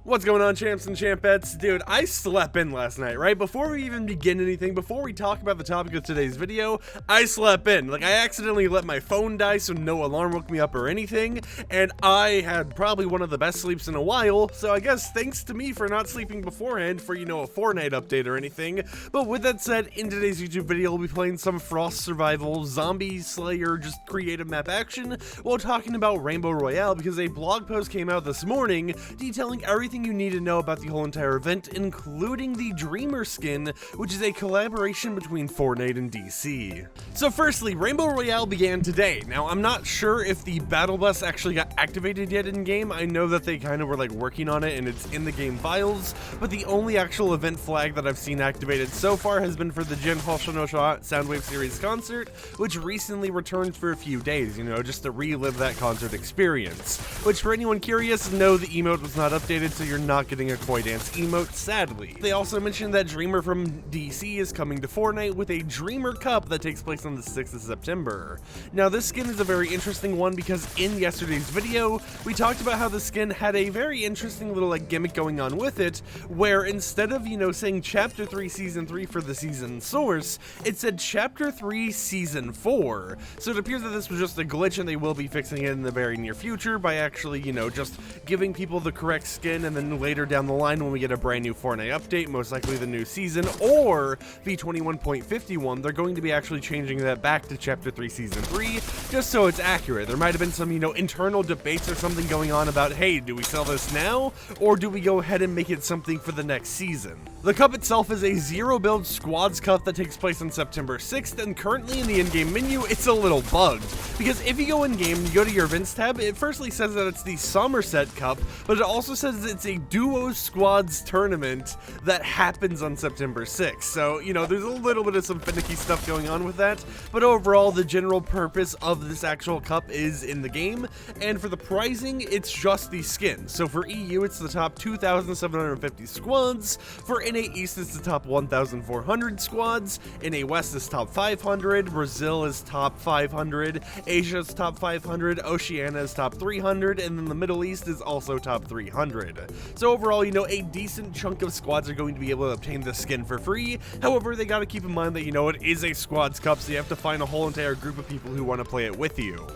What's going on, champs and champettes? Dude, I slept in last night, right? Before we even begin anything, before we talk about the topic of today's video, I slept in. Like, I accidentally let my phone die so no alarm woke me up or anything, and I had probably one of the best sleeps in a while, so I guess thanks to me for not sleeping beforehand for, a Fortnite update or anything. But with that said, in today's YouTube video, we'll be playing some Frost Survival, Zombie Slayer, just creative map action, while talking about Rainbow Royale, because a blog post came out this morning detailing everything you need to know about the whole entire event, including the Dreamer skin, which is a collaboration between Fortnite and DC. So firstly, Rainbow Royale began today. Now, I'm not sure if the battle bus actually got activated yet in game. I know that they kind of were like working on it and it's in the game files, but the only actual event flag that I've seen activated so far has been for the Jin Hoshino Soundwave Series concert, which recently returned for a few days, just to relive that concert experience. Which, for anyone curious, no, the emote was not updated, so you're not getting a Koi Dance emote, sadly. They also mentioned that Dreamer from DC is coming to Fortnite with a Dreamer Cup that takes place on the 6th of September. Now, this skin is a very interesting one because in yesterday's video, we talked about how the skin had a very interesting little gimmick going on with it, where instead of, saying Chapter 3 Season 3 for the season source, it said Chapter 3 Season 4. So it appears that this was just a glitch and they will be fixing it in the very near future by actually, just giving people the correct skin, and then later down the line when we get a brand new Fortnite update, most likely the new season, or V21.51, they're going to be actually changing that back to Chapter 3 Season 3, just so it's accurate. There might have been some, internal debates or something going on about, hey, do we sell this now, or do we go ahead and make it something for the next season? The cup itself is a zero-build squads cup that takes place on September 6th, and currently in the in-game menu, it's a little bugged, because if you go in-game and you go to your events tab, it firstly says that it's the Somerset Cup, but it also says it's a duo squads tournament that happens on September 6th. So, there's a little bit of some finicky stuff going on with that, but overall, the general purpose of this actual cup is in the game, and for the pricing, it's just the skin. So for EU, it's the top 2,750 squads, for NA East, it's the top 1,400 squads, NA West is top 500, Brazil is top 500, Asia is top 500, Oceania is top 300, and then the Middle East is also top 300. So overall, a decent chunk of squads are going to be able to obtain the skin for free. However, they got to keep in mind that, it is a squads cup, so you have to find a whole entire group of people who want to play it with you.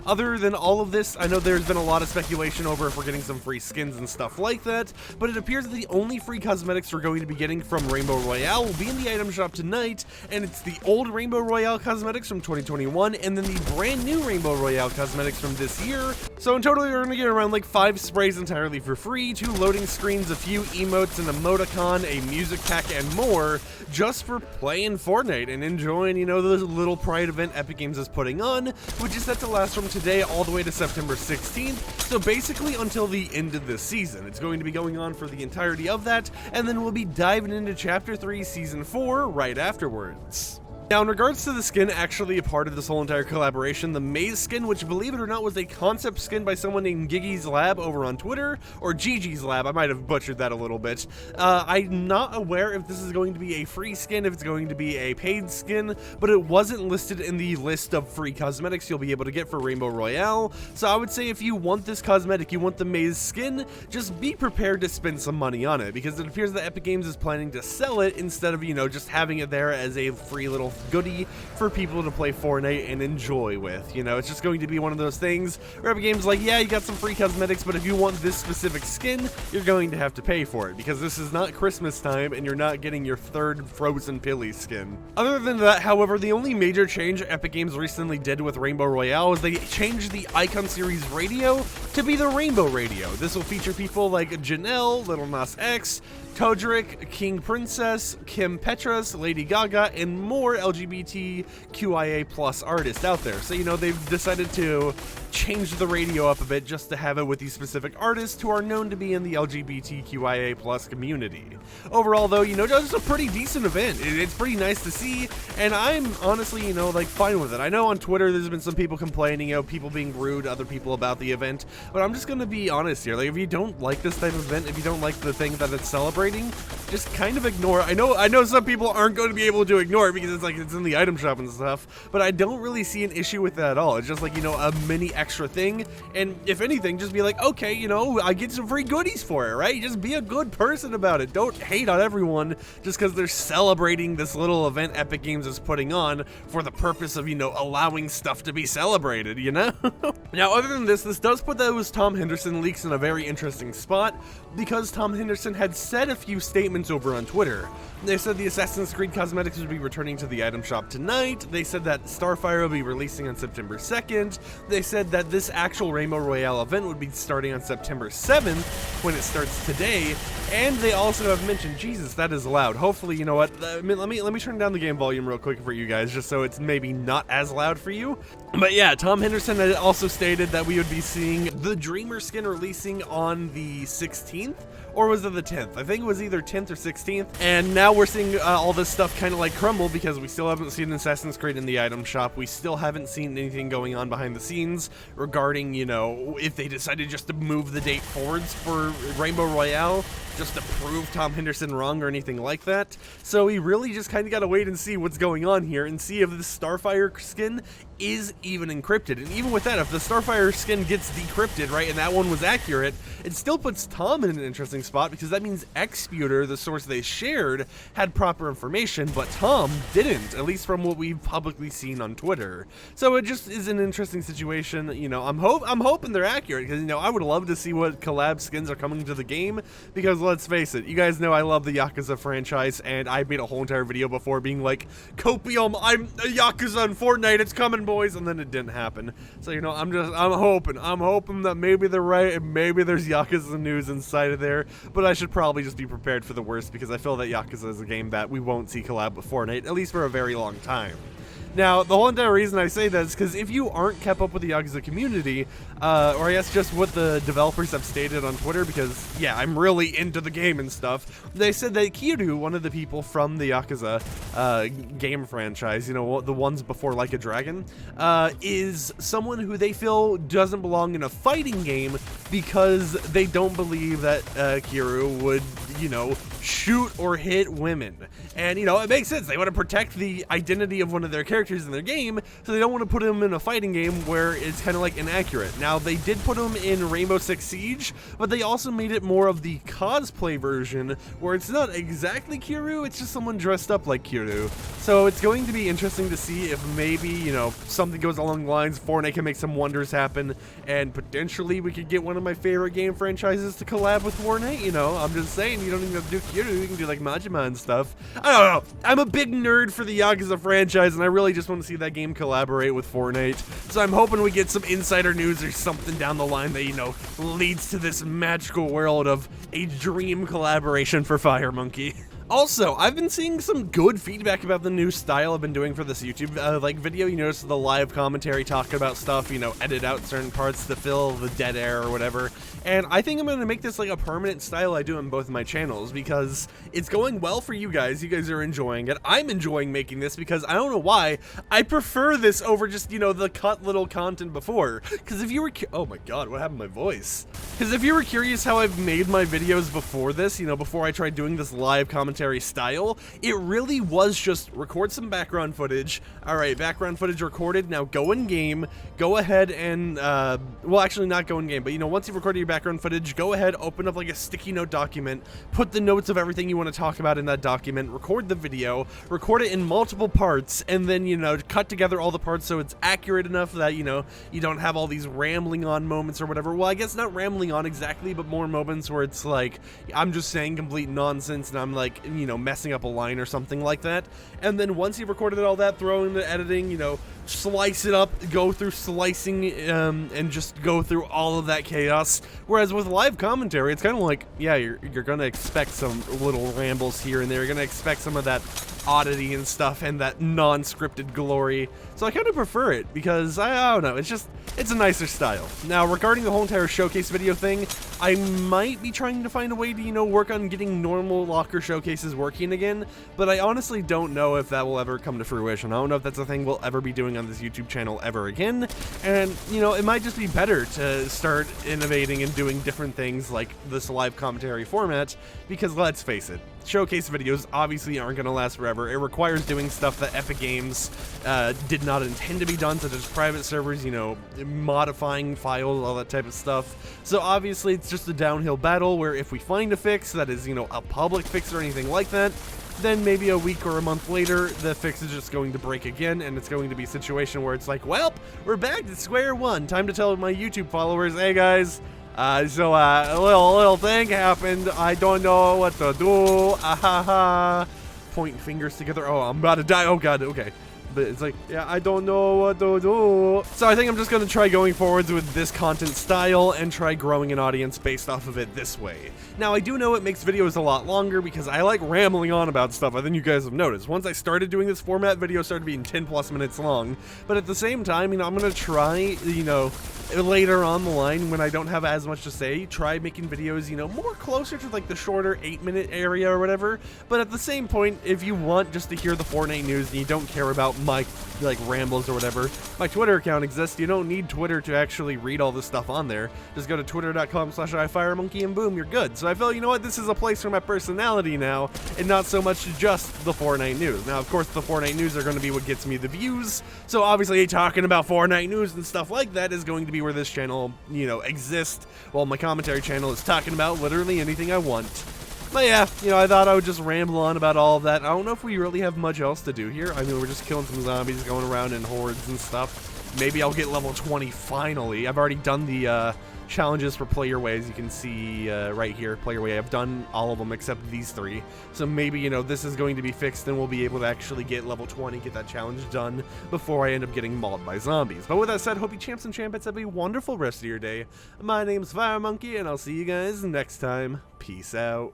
Other than all of this, I know there's been a lot of speculation over if we're getting some free skins and stuff like that, but it appears that the only free cosmetics we're going to be getting from Rainbow Royale will be in the item shop tonight, and it's the old Rainbow Royale cosmetics from 2021, and then the brand new Rainbow Royale cosmetics from this year. So in total, you're going to get around like 5 sprays entirely for free, 2 loading screens, a few emotes, an emoticon, a music pack, and more, just for playing Fortnite and enjoying, the little Pride event Epic Games is putting on, which is set to last from today all the way to September 16th, so basically until the end of this season. It's going to be going on for the entirety of that, and then we'll be diving into Chapter 3 Season 4 right afterwards. Now, in regards to the skin actually a part of this whole entire collaboration, the Maze skin, which believe it or not was a concept skin by someone named Gigi's Lab over on Twitter, or Gigi's Lab, I might have butchered that a little bit. I'm not aware if this is going to be a free skin, if it's going to be a paid skin, but it wasn't listed in the list of free cosmetics you'll be able to get for Rainbow Royale, so I would say if you want this cosmetic, you want the Maze skin, just be prepared to spend some money on it, because it appears that Epic Games is planning to sell it instead of, just having it there as a free little goodie for people to play Fortnite and enjoy with. It's just going to be one of those things where Epic Games like, yeah, you got some free cosmetics, but if you want this specific skin, you're going to have to pay for it, because this is not Christmas time and you're not getting your third Frozen Pilly skin. Other than that, however, the only major change Epic Games recently did with Rainbow Royale is they changed the Icon Series radio to be the Rainbow Radio. This will feature people like Janelle, Lil Nas X, Todrick, King Princess, Kim Petras, Lady Gaga, and more LGBTQIA+ artists out there. So, they've decided to change the radio up a bit just to have it with these specific artists who are known to be in the LGBTQIA+ community. Overall, though, it's a pretty decent event. It's pretty nice to see, and I'm honestly, fine with it. I know on Twitter there's been some people complaining, people being rude to other people about the event, but I'm just gonna be honest here. If you don't like this type of event, if you don't like the thing that it's celebrating, just kind of ignore it. I know some people aren't going to be able to ignore it because it's like it's in the item shop and stuff, but I don't really see an issue with that at all. It's just like, you know, a mini extra thing, and if anything, just be like, okay, you know, I get some free goodies for it, right? Just be a good person about it. Don't hate on everyone just because they're celebrating this little event Epic Games is putting on for the purpose of, you know, allowing stuff to be celebrated, you know? Now, other than this does put those Tom Henderson leaks in a very interesting spot, because Tom Henderson had said a few statements over on Twitter. They said the Assassin's Creed cosmetics would be returning to the item shop tonight. They said that Starfire will be releasing on September 2nd. They said that this actual Rainbow Royale event would be starting on September 7th, when it starts today. And they also have mentioned, Jesus, that is loud. Hopefully, you know what, let me turn down the game volume real quick for you guys, just so it's maybe not as loud for you. But yeah, Tom Henderson had also stated that we would be seeing the Dreamer skin releasing on the 16th, or was it the 10th? I think it was either 10th or 16th. And now we're seeing all this stuff kind of like crumble, because we still haven't seen Assassin's Creed in the item shop. We still haven't seen anything going on behind the scenes regarding, you know, if they decided just to move the date forwards for Rainbow Royale, just to prove Tom Henderson wrong or anything like that. So we really just kind of got to wait and see what's going on here and see if the Starfire skin is even encrypted. And even with that, if the Starfire skin gets decrypted, right, and that one was accurate, it still puts Tom in an interesting spot, because that means Xputer, the source they shared, had proper information, but Tom didn't, at least from what we've publicly seen on Twitter. So it just is an interesting situation. You know, I'm hoping they're accurate, because, you know, I would love to see what collab skins are coming to the game, because let's face it, you guys know I love the Yakuza franchise, and I made a whole entire video before being like, Copium, I'm a Yakuza in Fortnite, it's coming, boys, and then it didn't happen. So, you know, I'm hoping that maybe they're right, and maybe there's Yakuza news inside of there, but I should probably just be prepared for the worst, because I feel that Yakuza is a game that we won't see collab with Fortnite, at least for a very long time. Now, the whole entire reason I say that is because if you aren't kept up with the Yakuza community, or I guess just what the developers have stated on Twitter, because, yeah, I'm really into the game and stuff, they said that Kiryu, one of the people from the Yakuza game franchise, you know, the ones before Like a Dragon, is someone who they feel doesn't belong in a fighting game, because they don't believe that Kiryu would, you know, shoot or hit women. And, you know, it makes sense. They want to protect the identity of one of their characters in their game, so they don't want to put him in a fighting game where it's kind of like inaccurate. Now, they did put him in Rainbow Six Siege, but they also made it more of the cosplay version, where it's not exactly Kiryu, it's just someone dressed up like Kiryu. So it's going to be interesting to see if maybe, you know, something goes along the lines, Fortnite can make some wonders happen, and potentially we could get one of my favorite game franchises to collab with Fortnite. You know, I'm just saying, you don't even have to do Kiryu, you can do like Majima and stuff. I don't know, I'm a big nerd for the Yakuza franchise, and I really just want to see that game collaborate with Fortnite. So I'm hoping we get some insider news or something down the line that, you know, leads to this magical world of a dream collaboration for FireMonkey. Also, I've been seeing some good feedback about the new style I've been doing for this YouTube like video. You notice the live commentary talking about stuff, you know, edit out certain parts to fill the dead air or whatever. And I think I'm going to make this like a permanent style I do on both of my channels, because it's going well for you guys. You guys are enjoying it. I'm enjoying making this, because I don't know why, I prefer this over just, you know, the cut little content before. Because if you were, oh my god, what happened to my voice? Because if you were curious how I've made my videos before this, you know, before I tried doing this live commentary style, it really was just record some background footage. All right, background footage recorded. Now go in game, go ahead and, well, actually not go in game, but, you know, once you've recorded your background footage, go ahead, open up like a sticky note document, put the notes of everything you want to talk about in that document, record the video, record it in multiple parts, and then, you know, cut together all the parts so it's accurate enough that, you know, you don't have all these rambling on moments or whatever. Well, I guess not rambling on exactly, but more moments where it's like, I'm just saying complete nonsense and I'm like, you know, messing up a line or something like that. And then once you've recorded all that, throw in the editing, you know, slice it up, go through slicing, and just go through all of that chaos. Whereas with live commentary, it's kind of like, yeah, you're gonna expect some little rambles here and there. You're gonna expect some of that oddity and stuff and that non-scripted glory. So I kind of prefer it, because I don't know, it's a nicer style. Now, regarding the whole entire showcase video thing, I might be trying to find a way to, you know, work on getting normal locker showcases working again, but I honestly don't know if that will ever come to fruition. I don't know if that's a thing we'll ever be doing going on this YouTube channel ever again. And, you know, it might just be better to start innovating and doing different things like this live commentary format, because let's face it, showcase videos obviously aren't going to last forever. It requires doing stuff that Epic Games did not intend to be done, such as private servers, you know, modifying files, all that type of stuff. So obviously it's just a downhill battle where if we find a fix that is, you know, a public fix or anything like that, then maybe a week or a month later, the fix is just going to break again, and it's going to be a situation where it's like, well, we're back to square one. Time to tell my YouTube followers, hey guys, so a little thing happened. I don't know what to do. Pointing fingers together. Oh, I'm about to die. Oh god. Okay. But it's like, yeah, I don't know what to do. So I think I'm just going to try going forwards with this content style and try growing an audience based off of it this way. Now, I do know it makes videos a lot longer because I like rambling on about stuff. I think you guys have noticed. Once I started doing this format, videos started being 10+ minutes long. But at the same time, you know, I'm going to try, you know, later on the line when I don't have as much to say, try making videos, you know, more closer to like the shorter 8-minute area or whatever. But at the same point, if you want just to hear the Fortnite news and you don't care about my like rambles or whatever, my Twitter account exists. You don't need Twitter to actually read all this stuff on there. Just go to twitter.com/FireMonkey and boom, you're good. So I felt, you know what, this is a place for my personality now, and not so much just the Fortnite news. Now, of course, the Fortnite news are going to be what gets me the views. So obviously, talking about Fortnite news and stuff like that is going to be where this channel, you know, exists. While my commentary channel is talking about literally anything I want. But yeah, you know, I thought I would just ramble on about all of that. I don't know if we really have much else to do here. I mean, we're just killing some zombies, going around in hordes and stuff. Maybe I'll get level 20 finally. I've already done the challenges for Player Way, as you can see right here, Player Way. I've done all of them except these 3. So maybe, you know, this is going to be fixed and we'll be able to actually get level 20, get that challenge done before I end up getting mauled by zombies. But with that said, hope you champs and champettes have a wonderful rest of your day. My name's FireMonkey, and I'll see you guys next time. Peace out.